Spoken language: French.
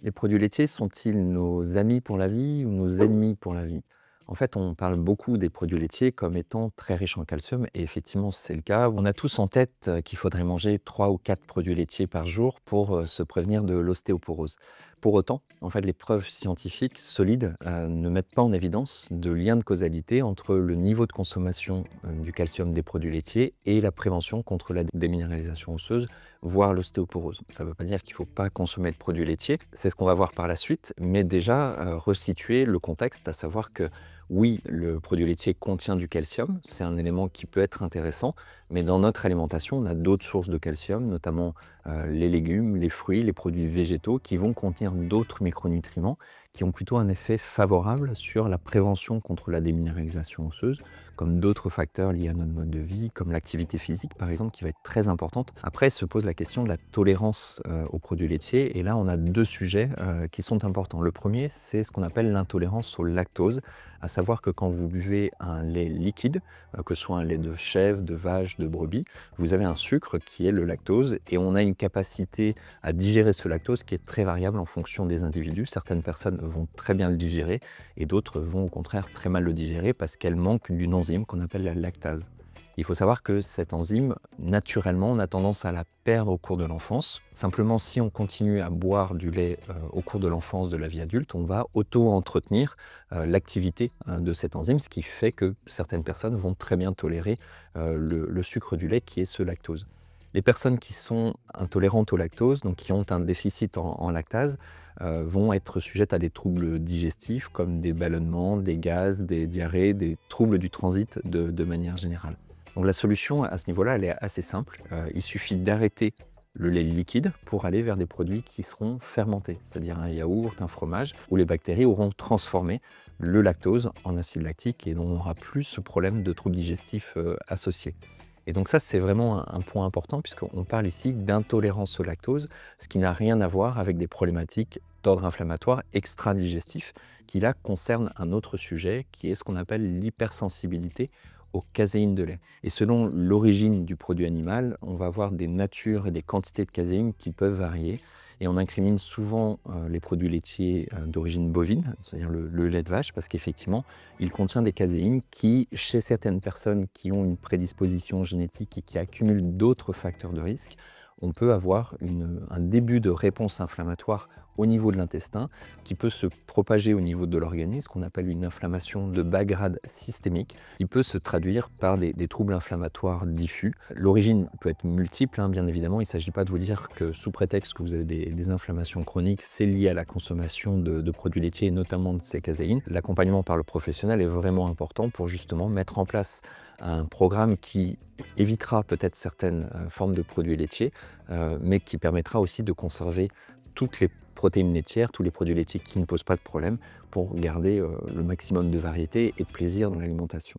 Les produits laitiers sont-ils nos amis pour la vie ou nos ennemis pour la vie? En fait, on parle beaucoup des produits laitiers comme étant très riches en calcium et effectivement, c'est le cas. On a tous en tête qu'il faudrait manger 3 ou 4 produits laitiers par jour pour se prévenir de l'ostéoporose. Pour autant, en fait, les preuves scientifiques solides ne mettent pas en évidence de lien de causalité entre le niveau de consommation du calcium des produits laitiers et la prévention contre la déminéralisation osseuse, voire l'ostéoporose. Ça ne veut pas dire qu'il ne faut pas consommer de produits laitiers, c'est ce qu'on va voir par la suite, mais déjà resituer le contexte, à savoir que oui, le produit laitier contient du calcium, c'est un élément qui peut être intéressant, mais dans notre alimentation, on a d'autres sources de calcium, notamment les légumes, les fruits, les produits végétaux, qui vont contenir d'autres micronutriments qui ont plutôt un effet favorable sur la prévention contre la déminéralisation osseuse, comme d'autres facteurs liés à notre mode de vie, comme l'activité physique par exemple, qui va être très importante. Après se pose la question de la tolérance aux produits laitiers, et là on a deux sujets qui sont importants. Le premier, c'est ce qu'on appelle l'intolérance au lactose, à savoir que quand vous buvez un lait liquide, que ce soit un lait de chèvre, de vache, de brebis, vous avez un sucre qui est le lactose, et on a une capacité à digérer ce lactose qui est très variable en fonction des individus. Certaines personnes vont très bien le digérer et d'autres vont au contraire très mal le digérer parce qu'elles manquent d'une enzyme qu'on appelle la lactase. Il faut savoir que cette enzyme, naturellement, on a tendance à la perdre au cours de l'enfance. Simplement, si on continue à boire du lait au cours de l'enfance, de la vie adulte, on va auto-entretenir l'activité de cette enzyme, ce qui fait que certaines personnes vont très bien tolérer le sucre du lait qui est ce lactose. Les personnes qui sont intolérantes au lactose, donc qui ont un déficit en lactase, vont être sujettes à des troubles digestifs comme des ballonnements, des gaz, des diarrhées, des troubles du transit de manière générale. Donc la solution à ce niveau-là, elle est assez simple. Il suffit d'arrêter le lait liquide pour aller vers des produits qui seront fermentés, c'est-à-dire un yaourt, un fromage, où les bactéries auront transformé le lactose en acide lactique et dont on n'aura plus ce problème de troubles digestifs associés. Et donc ça, c'est vraiment un point important puisqu'on parle ici d'intolérance au lactose, ce qui n'a rien à voir avec des problématiques d'ordre inflammatoire extra-digestif, qui là concerne un autre sujet qui est ce qu'on appelle l'hypersensibilité aux caséines de lait. Et selon l'origine du produit animal, on va avoir des natures et des quantités de caséine qui peuvent varier. Et on incrimine souvent les produits laitiers d'origine bovine, c'est-à-dire le lait de vache, parce qu'effectivement, il contient des caséines qui, chez certaines personnes qui ont une prédisposition génétique et qui accumulent d'autres facteurs de risque, on peut avoir un début de réponse inflammatoire au niveau de l'intestin qui peut se propager au niveau de l'organisme, qu'on appelle une inflammation de bas grade systémique, qui peut se traduire par des troubles inflammatoires diffus. L'origine peut être multiple, hein, bien évidemment. Il ne s'agit pas de vous dire que sous prétexte que vous avez des inflammations chroniques, c'est lié à la consommation de produits laitiers, et notamment de ces caséines. L'accompagnement par le professionnel est vraiment important pour justement mettre en place un programme qui évitera peut-être certaines formes de produits laitiers, mais qui permettra aussi de conserver toutes les protéines laitières, tous les produits laitiers qui ne posent pas de problème pour garder le maximum de variété et de plaisir dans l'alimentation.